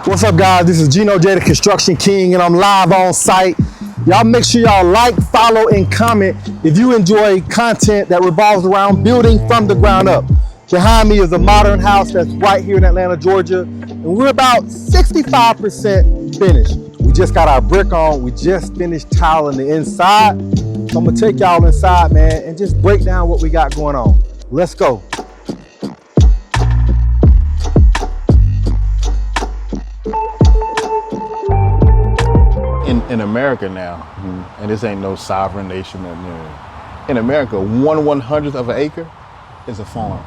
What's up, guys? This is Gino J, the Construction King, and I'm live on site. Y'all make sure y'all like, follow, and comment if you enjoy content that revolves around building from the ground up. Behind me is a modern house that's right here in Atlanta, Georgia, and we're about 65% finished. We just got our brick on. We just finished tiling the inside. So I'm gonna take y'all inside, man, and just break down what we got going on. Let's go. In America now, and this ain't no sovereign nation, in America, 1/100th of an acre is a farm.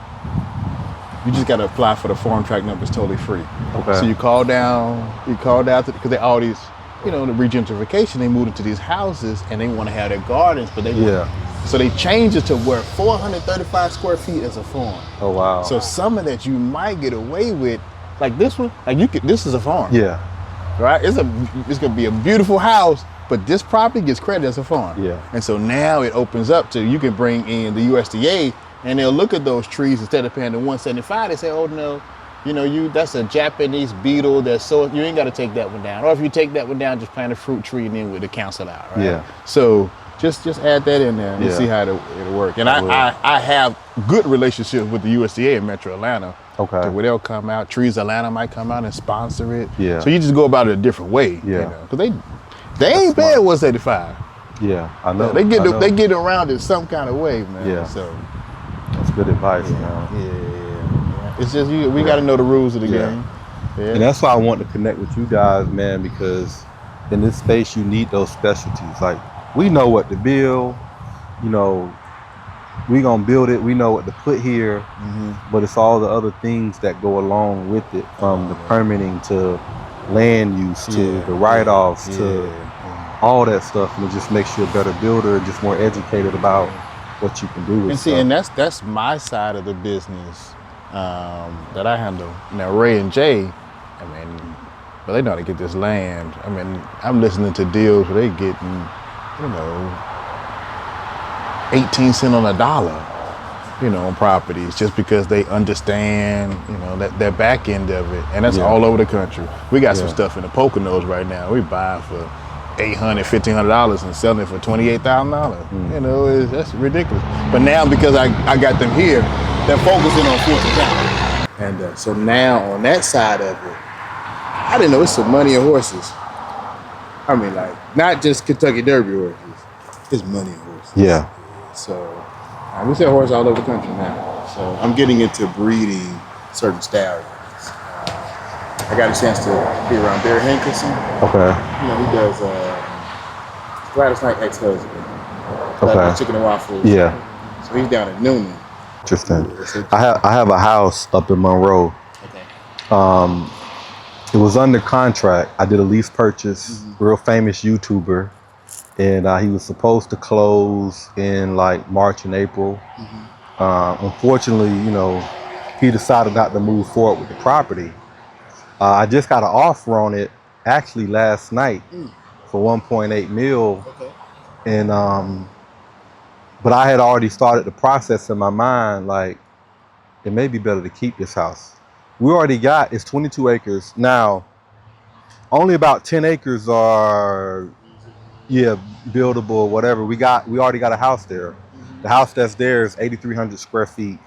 You just gotta apply for the farm tract number, it's totally free. Okay. So you call down to, because they all these, the regentrification, they moved into these houses and they wanna have their gardens, but so they changed it to where 435 square feet is a farm. Oh, wow. So some of that you might get away with, like this one, this is a farm. Yeah. Right? It's gonna be a beautiful house, but this property gets credit as a farm. Yeah. And so now it opens up to, you can bring in the USDA and they'll look at those trees. Instead of paying the $175, they say, oh no, that's a Japanese beetle, you ain't gotta take that one down. Or if you take that one down, just plant a fruit tree and then with the council out, right? Yeah. So just add that in there and see how it'll work. And I have good relationships with the USDA in Metro Atlanta. Okay. To where they'll come out, Trees Atlanta might come out and sponsor it. Yeah. So you just go about it a different way. Yeah. Because they ain't paying 175. Yeah, I know. They get around it some kind of way, man. Yeah. So that's good advice, man. Yeah. It's just we got to know the rules of the game. Yeah. And that's why I want to connect with you guys, man, because in this space you need those specialties. Like, we know what to build, we gonna build it, we know what to put here, but it's all the other things that go along with it, from the permitting to land use to the write-offs to all that stuff, and it just makes you a better builder, just more educated about what you can do with stuff. And that's my side of the business that I handle. Now Ray and Jay, but they know how to get this land. I'm listening to deals where they getting, 18 cents on a dollar, on properties, just because they understand, that back end of it. And that's all over the country. We got some stuff in the Poconos right now. We buying for $800, $1,500 and selling it for $28,000. That's ridiculous. But now, because I got them here, they're focusing on Fulton County. And so now on that side of it, I didn't know it's some money in horses. Not just Kentucky Derby horses, it's money in horses. Yeah. So we sell horses all over the country now. So I'm getting into breeding certain stallions. I got a chance to be around Barry Hankinson. Okay. He does Gladys Knight ex-husband. Okay. Chicken and waffles. Yeah. So he's down at Newman. Interesting. I have a house up in Monroe. Okay. It was under contract. I did a lease purchase. Real famous YouTuber. And he was supposed to close in like March and April. Unfortunately, he decided not to move forward with the property. I just got an offer on it actually last night for 1.8 mil. Okay. And but I had already started the process in my mind, like, it may be better to keep this house. We already got, it's 22 acres. Now, only about 10 acres are buildable or whatever. We already got a house there. The house that's there is 8,300 square feet.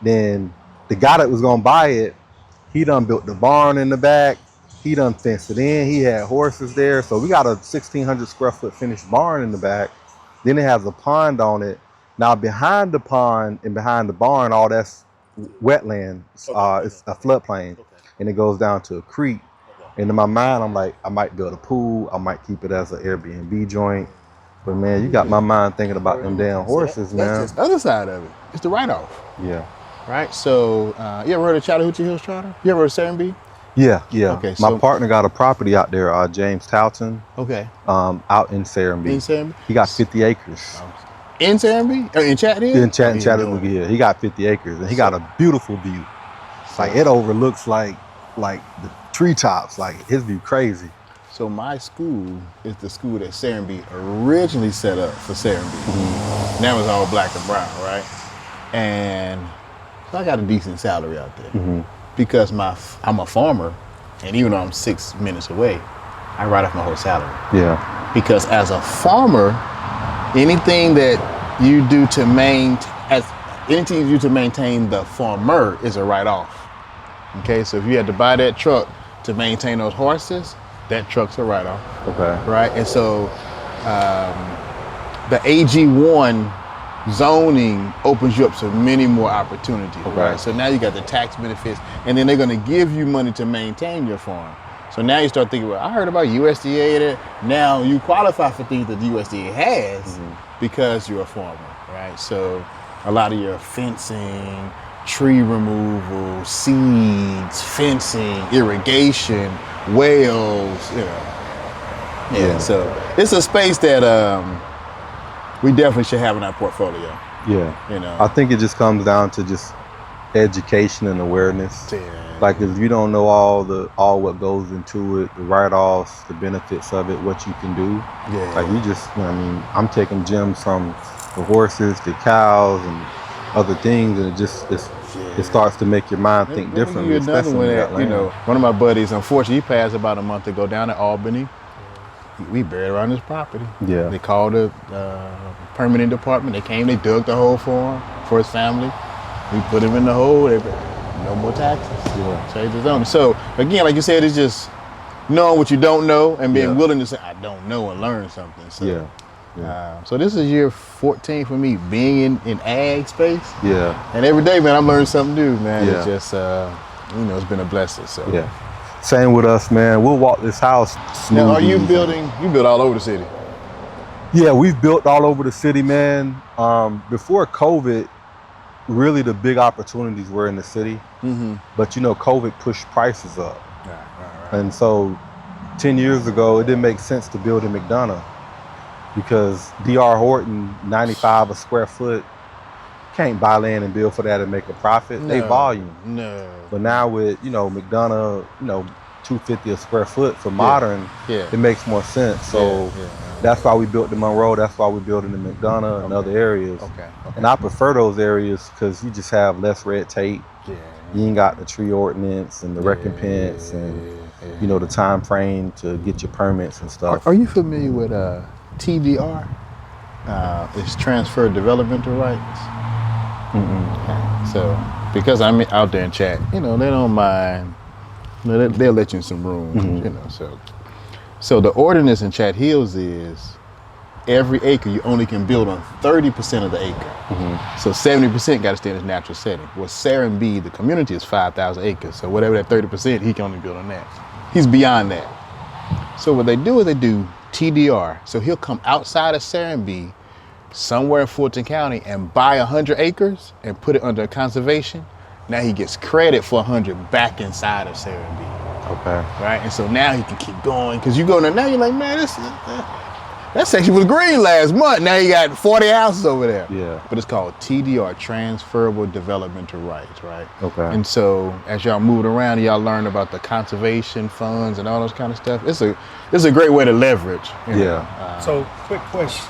Then the guy that was gonna buy it, he done built the barn in the back. He done fenced it in. He had horses there. So we got a 1,600 square foot finished barn in the back. Then it has a pond on it. Now behind the pond and behind the barn, all that's wetland. It's a floodplain, and it goes down to a creek. And in my mind, I'm like, I might build a pool. I might keep it as an Airbnb joint. But man, you got my mind thinking about them damn horses, man. That's just the other side of it. It's the write-off. Yeah. Right? So, you ever heard of Chattahoochee Hills Charter? You ever heard of Serenbe? Yeah. Okay, my partner got a property out there, James Towton. Okay. Out in Serenbe. In Serenbe? He got 50 acres. In Serenbe? In Chattanooga? In Chattanooga, yeah. He got 50 acres, and he got a beautiful view. Like, it overlooks like the treetops. Like, his view crazy. So my school is the school that Serenbe originally set up for Serenbe. Now it's all black and brown, right? And so I got a decent salary out there because I'm a farmer And even though I'm 6 minutes away, I write off my whole salary. Yeah. Because as a farmer, anything that you do to maintain the farmer is a write-off. Okay, so if you had to buy that truck to maintain those horses, that truck's a write-off. Okay. Right, and so the AG1 zoning opens you up to many more opportunities. Okay. Right, so now you got the tax benefits, and then they're going to give you money to maintain your farm. So now you start thinking, well, I heard about USDA there. Now you qualify for things that the USDA has because you're a farmer, right? So a lot of your fencing, tree removal, seeds, fencing, irrigation, wells, you know. Yeah, so it's a space that we definitely should have in our portfolio. Yeah. You know. I think it just comes down to just education and awareness. Yeah. Like if you don't know all what goes into it, the write-offs, the benefits of it, what you can do. Yeah. Like you just, I mean, I'm taking gems from the horses, the cows, and other things, and it starts to make your mind think differently. Another one that, you know, one of my buddies, unfortunately, he passed about a month ago down in Albany. We buried around his property. Yeah. They called the permitting department. They came, they dug the hole for him, for his family. We put him in the hole. No more taxes. Yeah. Change the zoning. So again, like you said, it's just knowing what you don't know and being willing to say, I don't know, and learn something. So, so this is year 14 for me, being in ag space. Yeah. And every day, man, I'm learning something new, man. Yeah. It's just, it's been a blessing. So. Yeah. Same with us, man. We'll walk this house. Now, are you building? You build all over the city. Yeah, we've built all over the city, man. Before COVID, really the big opportunities were in the city. But you know, COVID pushed prices up. Right. And so 10 years ago, it didn't make sense to build in McDonough because D.R. Horton, 95 a square foot, can't buy land and build for that and make a profit. No, they volume. No. But now with, you know, McDonough, you know, $250 a square foot for modern, it makes more sense. So that's why we built the Monroe. That's why we're building the McDonough and other areas. Okay. And I prefer those areas because you just have less red tape. Yeah. You ain't got the tree ordinance and the recompense and you know the time frame to get your permits and stuff. Are you familiar with TDR? It's transfer developmental rights. So because I'm out there in chat, you know, they don't mind. You know, they'll let you in some rooms, you know. So the ordinance in Chat Hills is every acre you only can build on 30% of the acre. So 70% got to stay in its natural setting. Well, Saren B, the community is 5,000 acres. So whatever that 30%, he can only build on that. He's beyond that. So what they do is they do TDR. So he'll come outside of Saren B, somewhere in Fulton County, and buy 100 acres and put it under conservation. Now he gets credit for 100 back inside of Saren B. Okay. Right, and so now he can keep going because you go there now, you're like, man, that section was green last month. Now you got 40 houses over there. Yeah. But it's called TDR, transferable developmental rights, right? Okay. And so as y'all moving around, y'all learn about the conservation funds and all those kind of stuff. It's a great way to leverage. You know? So quick question.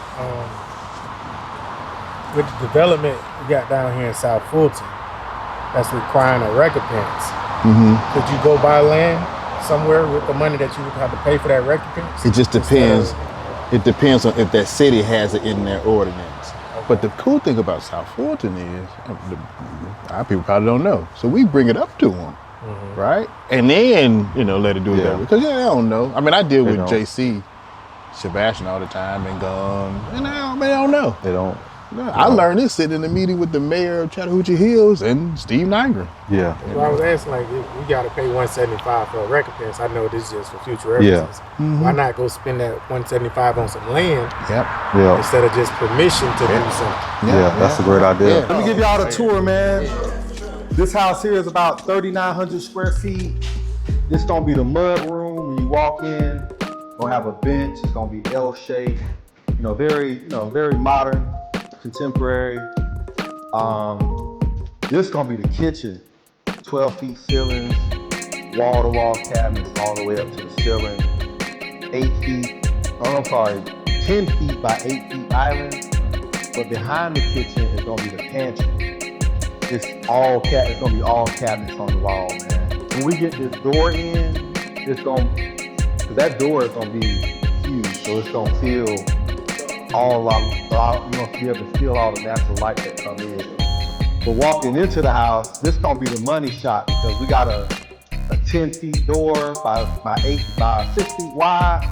With the development we got down here in South Fulton, that's requiring a recompense. Could you go buy land somewhere with the money that you would have to pay for that recompense? It just depends. It depends on if that city has it in their ordinance. Okay. But the cool thing about South Fulton is, our people probably don't know. So we bring it up to them, right? And then, you know, let it do it that way. Because they don't know. I mean, I deal with JC Sebastian all the time and Gum, and they don't know. They don't. No, I learned this sitting in the meeting with the mayor of Chattahoochee Hills and Steve Nygren. Yeah. Well, I was asking, like, we got to pay $175 for a recompense. I know this is just for future references. Why not go spend that $175 on some land instead of just permission to do something? That's a great idea. Let me give y'all the tour, man. This house here is about 3,900 square feet. This is gonna be the mud room. When you walk in, gonna have a bench. It's gonna be L-shaped. Very modern, contemporary. This is gonna be the kitchen. 12 feet ceilings, wall-to-wall cabinets all the way up to the ceiling. 10 feet by 8 feet island. But behind the kitchen is gonna be the pantry. It's gonna be all cabinets on the wall, man. When we get this door in, it's gonna, cause that door is gonna be huge, so it's gonna feel all you're gonna be able to feel all the natural light that come in. But walking into the house, this gonna be the money shot because we got a 10 feet door by 6 feet wide.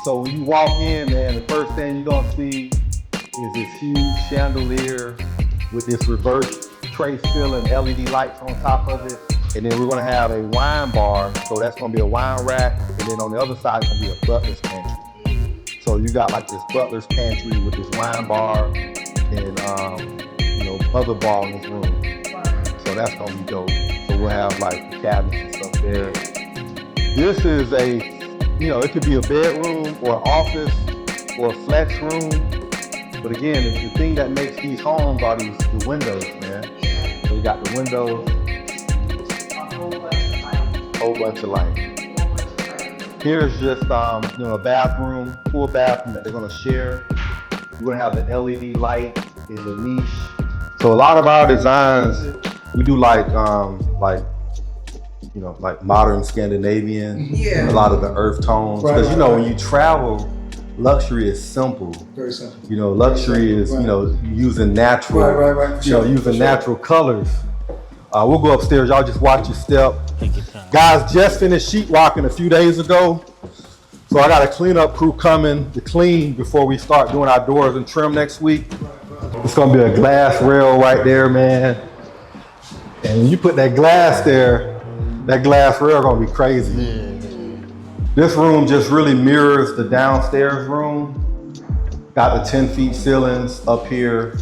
So when you walk in, man, the first thing you're gonna see is this huge chandelier with this reverse tray ceiling LED lights on top of it. And then we're gonna have a wine bar, so that's gonna be a wine rack. And then on the other side, it's gonna be a butler's pantry. So you got like this butler's pantry with this wine bar and other bar in this room. So that's gonna be dope. So we'll have like the cabinets and stuff there. This is it could be a bedroom or an office or a flex room. But again, the thing that makes these homes are the windows, man. So we got the windows, whole bunch of light. Here's just a bathroom, full bathroom that they're gonna share. We're gonna have the LED light in the niche. So a lot of our designs, we do like modern Scandinavian, a lot of the earth tones. Because when you travel, luxury is simple. Very simple. Luxury is using natural, using natural colors. We'll go upstairs. Y'all just watch your step. Guys just finished sheetrocking a few days ago, so I got a cleanup crew coming to clean before we start doing our doors and trim next week. It's gonna be a glass rail right there, man. And when you put that glass there, that glass rail gonna be crazy. This room just really mirrors the downstairs room. Got the 10 feet ceilings up here,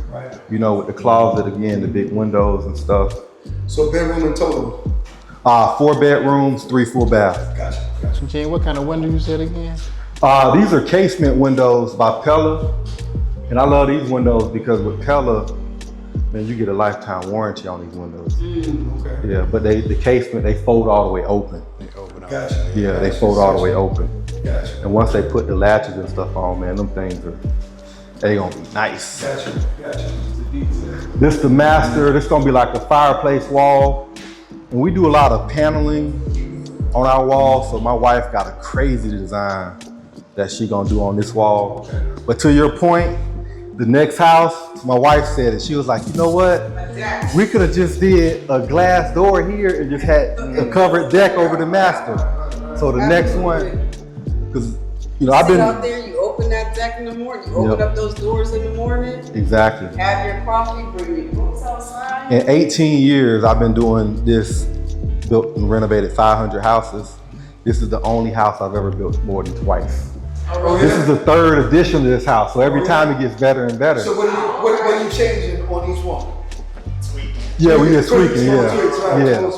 with the closet again, the big windows and stuff. So bedroom in total? 4 bedrooms, 3 full baths. Gotcha. Gene, what kind of window you said again? These are casement windows by Pella. And I love these windows because with Pella, man, you get a lifetime warranty on these windows. Okay. Yeah, but the casement, they fold all the way open. They open up. Gotcha. Yeah, they fold all the way open. Gotcha. And once they put the latches and stuff on, man, them things they gonna be nice. Gotcha. This the master, this gonna be like a fireplace wall. And we do a lot of paneling on our wall, so my wife got a crazy design that she gonna do on this wall. But to your point, the next house, my wife said it, she was like, you know what? We could have just did a glass door here and just had a covered deck over the master. So the next one, because I've been out there, you open that deck in the morning, you open up those doors in the morning. Exactly. Have your coffee, bring your books outside. In 18 years, I've been doing this, built and renovated 500 houses. This is the only house I've ever built more than twice. Oh, This is the 3rd edition to this house, so every time it gets better and better. So what are you changing on each one? Yeah, we just tweaking, Tweaks, right. yeah.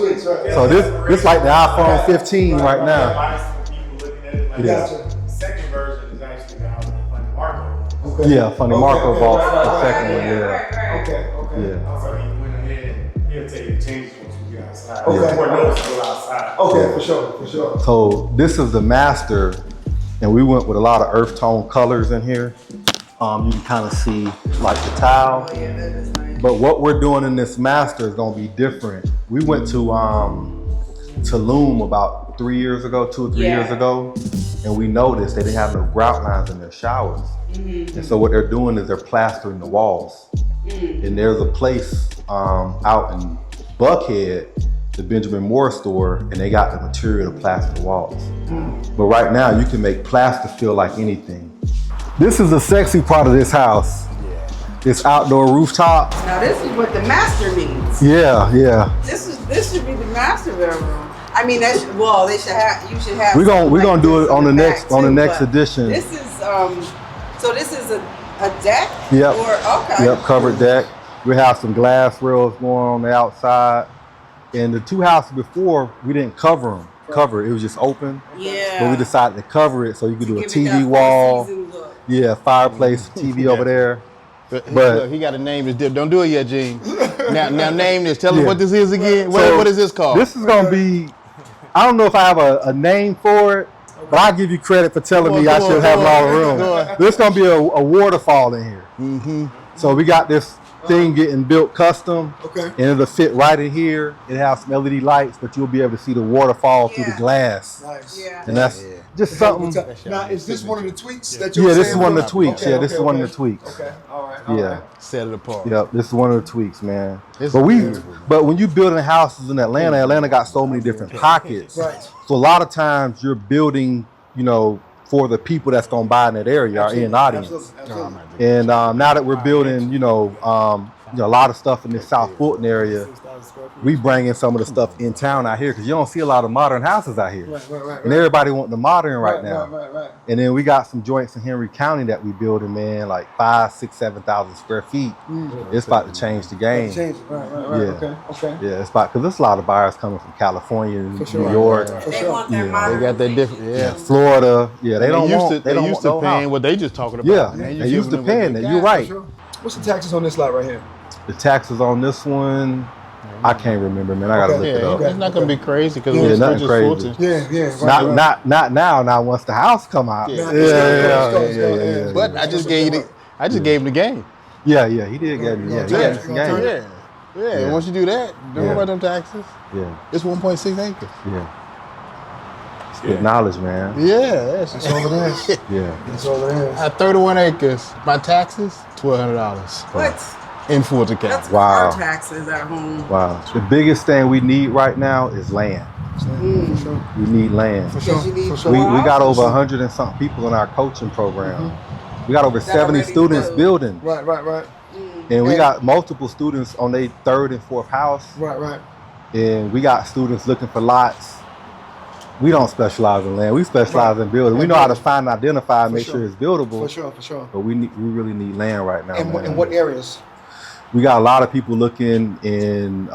So this like the iPhone 15 right now. Gotcha. The second version is actually the house with Funny Marco. Okay. Yeah, Funny Marco bought the second one, yeah. Okay. Yeah. So he went ahead, he'll tell you the changes once we get outside. Okay. More noticeable outside. Okay, for sure. So this is the master, and we went with a lot of earth tone colors in here. You can kind of see like the tile. Oh yeah, that is nice. But what we're doing in this master is gonna be different. We went to Loom about 3 years ago, 2 or 3 years ago, and we noticed they didn't have no grout lines in their showers. And so what they're doing is they're plastering the walls. And there's a place out in Buckhead, the Benjamin Moore store, and they got the material to plaster the walls. But right now you can make plaster feel like anything. This is the sexy part of this house. This outdoor rooftop. Now this is what the master needs. Yeah. This should be the master bedroom. I mean, they should have. You should have. We're gonna do this it on the in next back, too, but edition. This is so this is a deck. Yep. Okay. Yep, covered deck. We have some glass rails going on the outside. And the 2 houses before, we didn't cover them. It was just open. Yeah. But we decided to cover it so you could do a Give it that TV wall. full-season look. Yeah, fireplace, TV over there. But But- look, he got to name this. Don't do it yet, Gene. Now name this. Tell him Yeah. what this is again. So, What is this called? This is gonna be, I don't know if I have a name for it, but I'll give you credit for telling me I should have it all room. There's gonna be a waterfall in here. So we got this thing getting built custom. Okay. And it'll fit right in here. It has some LED lights, but you'll be able to see the waterfall through the glass. Nice. Yeah. And that's just something. Now, is this one of the tweaks that you're Yeah, this is saying one of the about- tweaks. Okay, Yeah, this okay, is one of okay. the tweaks. Okay. All right. All Yeah. right. Set it apart. Yep, this is one of the tweaks, man. It's But beautiful. when you building houses in Atlanta got so many different pockets. Right. So a lot of times you're building, you know, for the people that's gonna buy in that area, our end audience. Absolutely. And now that we're building, you know, a lot of stuff in the South Fulton area, we bring in some of the stuff in town out here because you don't see a lot of modern houses out here. Right. And everybody want the modern right now. Right. And then we got some joints in Henry County that we building, man, like 5, 6, 7,000 square feet. It's about to change the game. Change it. Right. Yeah. Okay. Yeah, it's about because there's a lot of buyers coming from California, New sure. York, For They sure. want their Yeah. modern. They got that different. Yeah. Florida. Yeah, they don't want. They used to no paying house. what they just talking about. Yeah, Now you they used to giving them paying what it. they You're got. right. Sure. What's the taxes on this lot right here? The taxes on this one, I can't remember, man. I gotta Okay. look it Yeah, up. it's not gonna be crazy because Yeah, we're nothing just crazy. Fulton. Yeah. Not now. Now once the house come out. Yeah. Yeah. But I just gave him the game. Yeah. He did get me. Yeah, he Yeah. got some game. Yeah. Yeah. Once you do that, don't Yeah. worry about them taxes. Yeah. It's 1.6 acres. Yeah. It's good knowledge, man. Yeah, That's all it is. Yeah. That's all it is. At 31 acres, my taxes $1,200 What? in Fulton County. That's Wow. our taxes at home. Wow. The biggest thing we need right now is land. For sure. We need land. For sure. Because you need For sure. We got over houses. 100 and something people in our coaching program. We got over That 70 already students built. building. Right. And we And- got multiple students on their 3rd and 4th house. Right. And we got students looking for lots. We don't specialize in land. We specialize in building. We know how to find and identify and For make sure. sure it's buildable. For sure. But we really need land right now. And man. in what areas? We got a lot of people looking in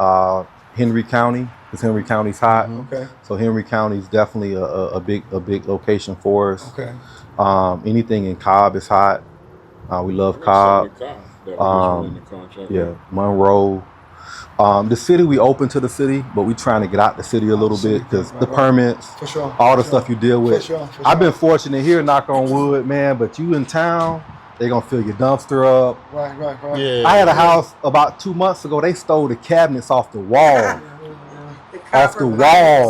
Henry County because Henry County's hot. Okay. So Henry County is definitely a big location for us. Okay. Anything in Cobb is hot. We love Cobb. Yeah, Monroe. The city, we open to the city, but we trying to get out the city a little bit because the permits, For sure. all the For sure. stuff you deal with. For sure. I've been fortunate here, knock on wood, man, but you in town, they gonna fill your dumpster up. Right. Yeah. I had a house about 2 months ago, they stole the cabinets off the wall. The Off the copper wall.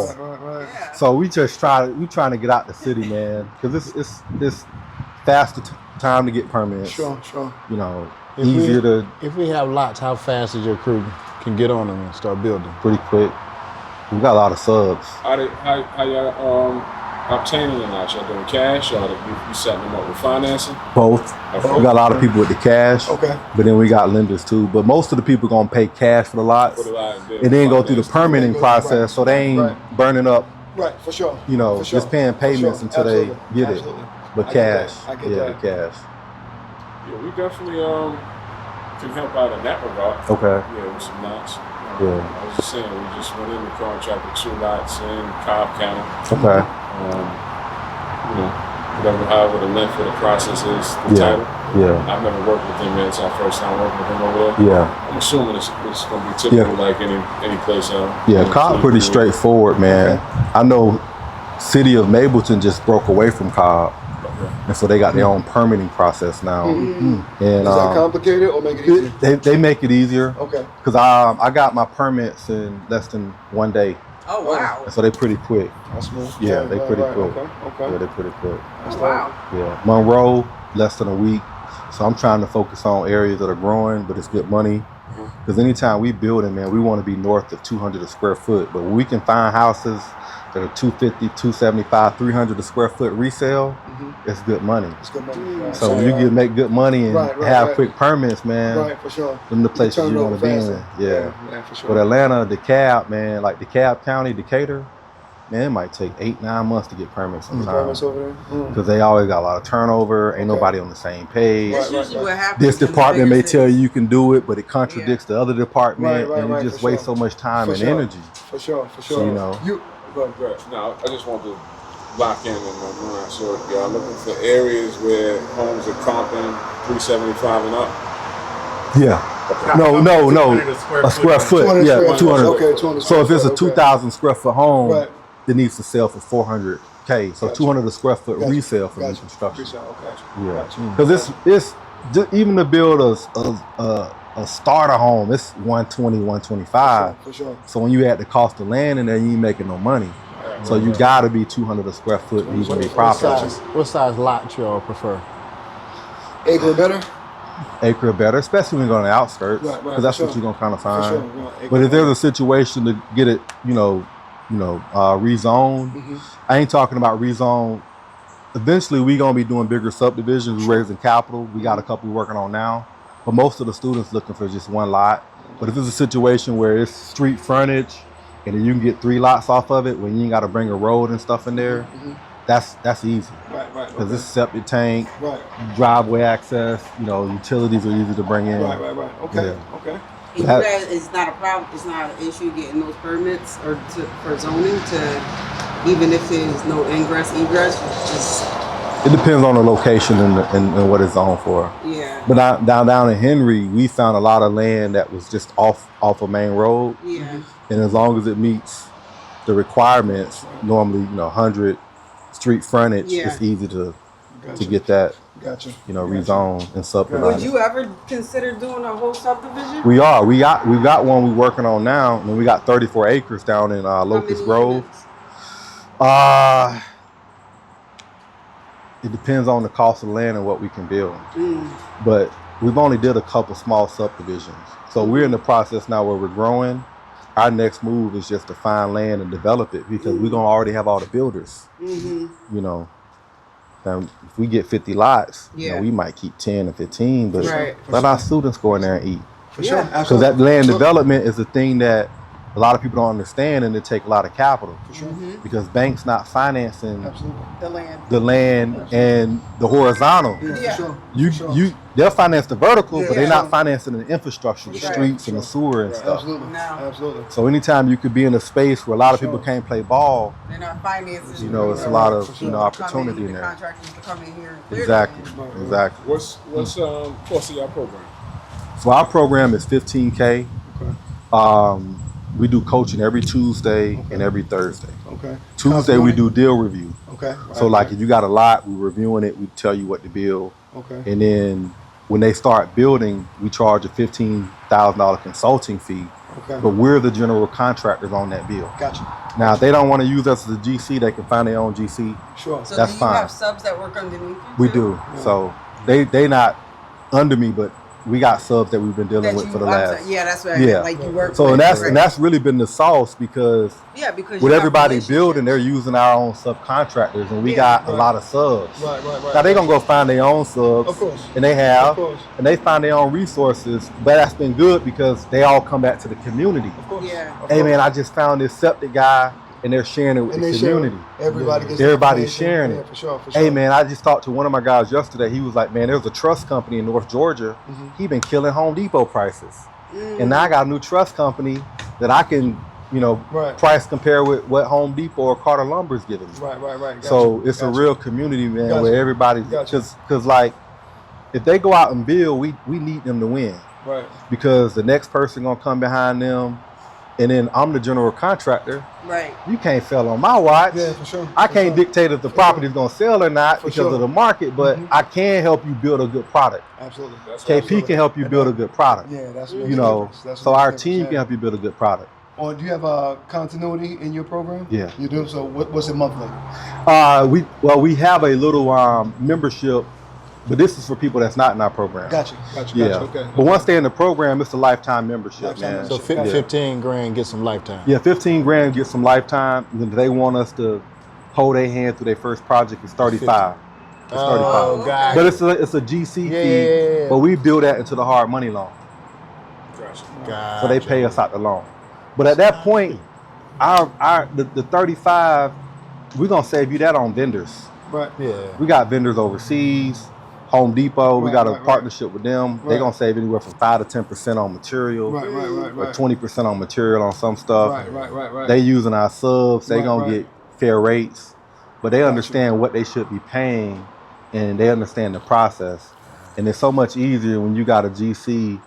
plates. Right. Yeah. So we trying to get out the city, man, because it's faster time to get permits. Sure. You know, If easier to If we have lots, how fast is your crew can get on them and start building? pretty quick. We got a lot of subs. How y'all obtaining the lots? Y'all doing cash or you setting them up with financing? Both. Okay. We got a lot of people with the cash. Okay. But then we got lenders too. But most of the people gonna pay cash for the lots For the lot and then go through the permitting Right. process, so they ain't Right. burning up, Right. For sure. you know, For sure. just paying For payments sure. until Absolutely. they get Absolutely. it. But I get that. cash. I get Yeah, that. the cash. Yeah, we definitely can help out in that regard. Okay. Yeah, with some lots. Yeah. I was just saying, we just went in the contract with 2 lots in Cobb County. Okay. You know, however the length of the process is, the Yeah. title. Yeah. I've never worked with them yet. It's our first time working with them over there. Yeah. I'm assuming it's going to be typical like any place else. Yeah. Cobb pretty straightforward, man. I know City of Mableton just broke away from Cobb. And so they got their own permitting process now. And Is that complicated or make it easy? they make it easier Okay. because I got my permits in less than 1 day. Oh, wow. And so they pretty quick. That's smooth. Yeah, they pretty quick. Okay. Yeah, they pretty quick. Oh, wow. Yeah. Monroe, less than a week. So I'm trying to focus on areas that are growing, but it's good money. Because anytime we building, man, we want to be north of 200 a square foot. But when we can find houses that are 250, 275, 300 a square foot resale, it's good money. It's good money. Right. So when you can make good money and Right, have quick permits, man, Right, for sure. them the places Turn it you over want to be in. faster. Yeah. Yeah, for sure. But Atlanta, DeKalb, man, like DeKalb County, Decatur, man, it might take 8-9 months to get permits Permits sometimes. over there. Because they always got a lot of turnover. Ain't Okay. nobody on the same page. That's Right, usually what happens. This in the department bigger may tell cities. you can do it, but it contradicts the other department, Right, and you right, just for waste sure. so much time For and sure. energy. For sure. So, you know. Go ahead. Right. Now, I just want to lock in on my mind. So, y'all looking for areas where homes are comping 375 and up? Yeah. No. A square foot. 200 Yeah, square 200. foot. Okay, 200 So if it's a square foot, okay. 2,000 square foot home, Right. it needs to sell for 400K. So Gotcha. 200 a square foot Gotcha. resale for new Gotcha. construction. Resale, okay. Yeah. Gotcha. Because it's just, even to build a starter home, it's 120, 125. For sure. So when you add the cost of land in there, you ain't making no money. So you gotta be 200 a square foot to even be profitable. What size lot y'all prefer? Acre or better? Acre or better, especially when you go on the outskirts, Right, because that's for what sure. you're gonna kind of find. For sure. Acre But or if there's better. a situation to get it, rezoned, I ain't talking about rezone. Eventually, we gonna be doing bigger subdivisions, raising capital. We got a couple we're working on now, but most of the students looking for just one lot. But if it's a situation where it's street frontage, and then you can get 3 lots off of it, when you ain't got to bring a road and stuff in there, that's easy. Right. Because it's septic tank, Right. driveway access, utilities are easy to bring in. Right. Okay. Yeah. Okay. And you guys, it's not a problem. It's not an issue getting those permits or for zoning to, even if there's no ingress egress. Just It depends on the location and what it's zoned for. yeah. But down in Henry, we found a lot of land that was just off a main road. Yeah. And as long as it meets the requirements, normally 100 street frontage, it's easy to get that Gotcha. rezoned and subdivided. Would you ever consider doing a whole subdivision? We got one we're working on now, and we got 34 acres down in Locust Grove. It depends on the cost of land and what we can build. But we've only did a couple small subdivisions. So we're in the process now where we're growing. Our next move is just to find land and develop it, because we're gonna already have all the builders. And if we get 50 lots, we might keep 10 or 15, but let our students go in there and eat. For sure. Because that land development is a thing that a lot of people don't understand, and it take a lot of capital. For sure. Because banks not financing Absolutely. The land. and the horizontal. Yeah. For sure. They'll finance the vertical, but they're not sure. financing the infrastructure, the streets and the sewer and stuff. Absolutely. No. Absolutely. So anytime you could be in a space where a lot of people can't play ball, They're not financing. it's a lot of For sure. opportunity in The there. contractors to come in here and clear Exactly. the land. Exactly. What's cost of your program? So our program is $15K. We do coaching every Tuesday and every Thursday. Okay. Tuesday we do deal review. Okay. So like if you got a lot, we're reviewing it, we tell you what to build. Okay. And then when they start building, we charge a $15,000 consulting fee. Okay. But we're the general contractors on that bill. Gotcha. Now, if they don't want to use us as a GC, they can find their own GC. Sure. So That's do you fine. have subs that work underneath you? We too? do. So they not under me, but we got subs that we've been dealing with for the last. Yeah, that's what I Yeah. meant. Like you work So with. and that's really been the sauce, because because with you have everybody relationships. building, they're using our own subcontractors, and we got a lot of subs. Right. Now they gonna go find their own subs, Of course. and they have, Of course. and they find their own resources. But that's been good because they all come back to the community. Of course. Yeah. Of Hey course. man, I just found this septic guy, and they're sharing it with And the they share it. community. Everybody gets Everybody's information. sharing Yeah, it. for sure. Hey man, I just talked to one of my guys yesterday. He was like, man, there's a trust company in North Georgia. He been killing Home Depot prices. And now I got a new trust company that I can, Right. price compare with what Home Depot or Carter Lumber is giving me. Right. Gotcha. So it's a Gotcha. real community, man, Gotcha. where everybody, Gotcha. because like, if they go out and build, we need them to win. Right. Because the next person gonna come behind them, and then I'm the general contractor. Right. You can't sell on my watch. Yeah, for sure. I For can't sure. dictate if the property's gonna sell or not For because sure. of the market, but I can help you build a good product. Absolutely. KP can help you build a good product. Yeah, that's So our team can help you build a good product. Or do you have continuity in your program? Yeah. You do. So what's it monthly? We have a little membership, but this is for people that's not in our program. Gotcha. Yeah. Okay. But once they're in the program, it's a lifetime membership, Lifetime man. So membership. 15 grand, get some lifetime. Yeah, 15 grand gets some lifetime. And if they want us to hold their hand through their first project, it's 35. It's 35. Oh, God. But it's a GC fee, Yeah. but we build that into the hard money loan. Gotcha. So they pay us out the loan. But at that point, the 35, we're gonna save you that on vendors. Right. Yeah. We got vendors overseas, Home Depot, we got a right. partnership with them. They're gonna save anywhere from 5 to 10% on material, Right. or 20% on material on some stuff. Right. They using our subs, they Right, gonna right. get fair rates, but they understand what they should be paying, and they understand the process. And it's so much easier when you got a GC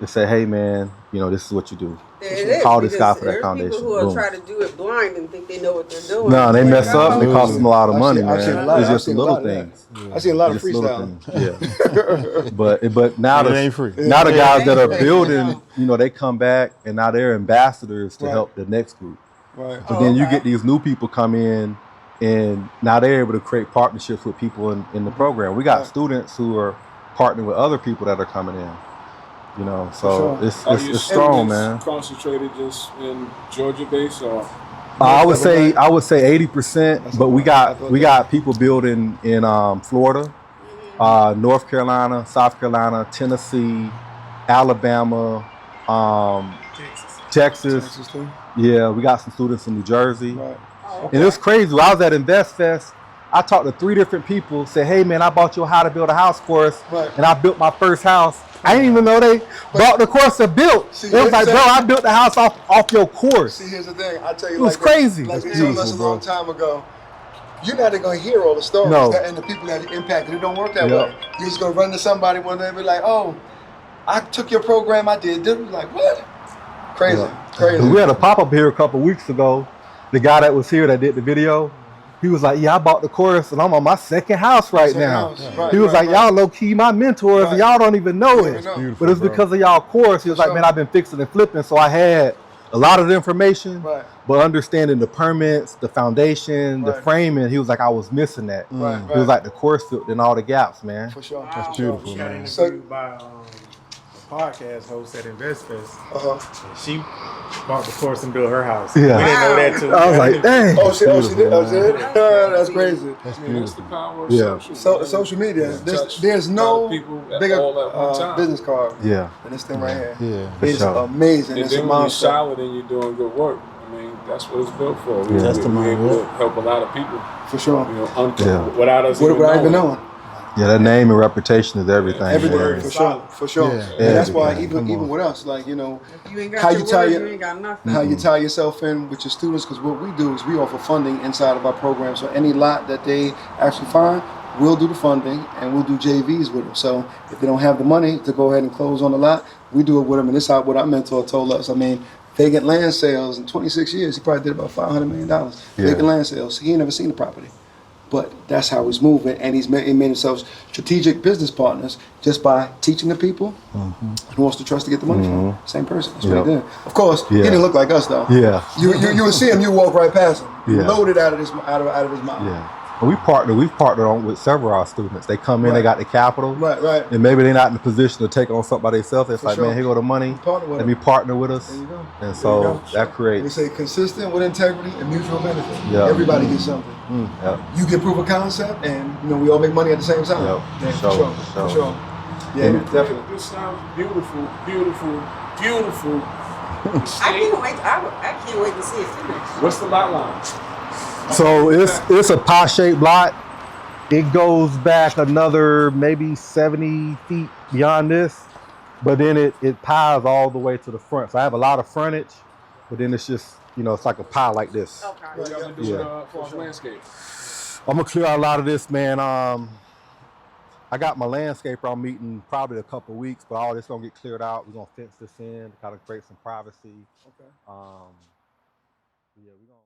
and say, hey man, this is what you do. It is, Call this guy for that there's foundation. people who will Boom. try to do it blind and think they know what they're doing. No, they mess up and it costs Absolutely. them a lot of money, I've seen man. a lot. It's I've just the seen a little lot of that. things. I've seen a lot of Just little freestyle. things. Yeah. but now It ain't free. now the guys that are Yeah. building, they come back and now they're ambassadors to Right. help the next group. Right. But then you get these new people come in and now they're able to create partnerships with people in the program. We got students who are partnering with other people that are coming in. So sure. it's Are your strong, students man. concentrated just in Georgia base or? I would say 80%, but we got people building in Florida, North Carolina, South Carolina, Tennessee, Alabama, Texas. too. Yeah, we got some students in New Jersey. Right. And it's crazy. When I was at Invest Fest, I talked to 3 different people, said, hey man, I bought you a how to build a house course, Right. and I built my first house. I didn't even know they bought the course to build. See, It was like, bro, I built the house off your course. See, here's the thing. I tell you, It was like crazy. Like That's they told us a beautiful, long time ago. You're not going to hear all the stories No. and the people that impacted. It don't work that Yep. way. You're just going to run to somebody one day and be like, oh, I took your program, I did. They're like, what? Crazy. Crazy. We had a pop-up here a couple weeks ago. The guy that was here that did the video, he was like, yeah, I bought the course and I'm on my second house right now. Right, He was like, y'all low-key my mentors and y'all don't even know it. know. But it's because of y'all course. He was like, man, I've been fixing and flipping. So I had a lot of the information, Right. but understanding the permits, the foundation, the Right. framing, he was like, I was missing that. Right, He was like, the course filled in all the gaps, man. For sure. That's beautiful, She got man. interviewed by a podcast host at InvestFest. Uh-huh. She bought the course and built her house. Yeah. We didn't know that too. I was like, dang. Oh, she did? Oh, she did? That's crazy. That's the power of Yeah. social media. Social media. Touch There's a lot no of people bigger all at one time. business card Yeah. than this thing right here. Yeah. For It's sure. amazing. And It's a then when you're monster. solid and you're doing good work, I mean, that's what it's built for. We're Testimony, able to yeah. help a lot of people, For sure. Yeah. without us Without even knowing. Yeah, that name and reputation is everything. Everything, man. for sure. For sure. Yeah. And that's why Everything. even with us, like, If you ain't got How your you tell word, you- you ain't got nothing. how you tie yourself in with your students, because what we do is we offer funding inside of our program. So any lot that they actually find, we'll do the funding and we'll do JVs with them. So if they don't have the money to go ahead and close on the lot, we do it with them. And this is what our mentor told us. I mean, vacant land sales in 26 years, he probably did about $500 million. Vacant land sales. He ain't never seen the property. But that's how he's moving, and he made himself strategic business partners just by teaching the people who wants to trust to get the money from. Same person. That's what he did. Of course, he didn't look like us though. Yeah. You would see him, you walk right past him. Yeah. Loaded out of his mouth. Yeah. And we've partnered on with several of our students. They come in, they got the capital. Right. And maybe they're not in the position to take on something by themselves. It's For like, sure. man, here go the money. Partner with Let me them. partner with us. There you go. And There so you go. that We creates. say consistent with integrity and mutual benefit. Yeah. Everybody gets something. Yeah. You get proof of concept, and we all make money at the same time. Yep. Yeah, For sure, For for sure. sure. Yeah, And- definitely. This sounds beautiful, beautiful, beautiful. I can't wait. I can't wait to see it finished. What's the lot line? So it's a pie-shaped lot. It goes back another maybe 70 feet beyond this, but then it pies all the way to the front. So I have a lot of frontage, but then it's just, it's like a pie like this. Okay. What y'all been doing for landscape? I'm gonna clear out a lot of this, man. I got my landscaper I'm meeting probably a couple weeks, but all this gonna get cleared out. We're gonna fence this in to kind of create some privacy. Okay. Yeah, we're gonna.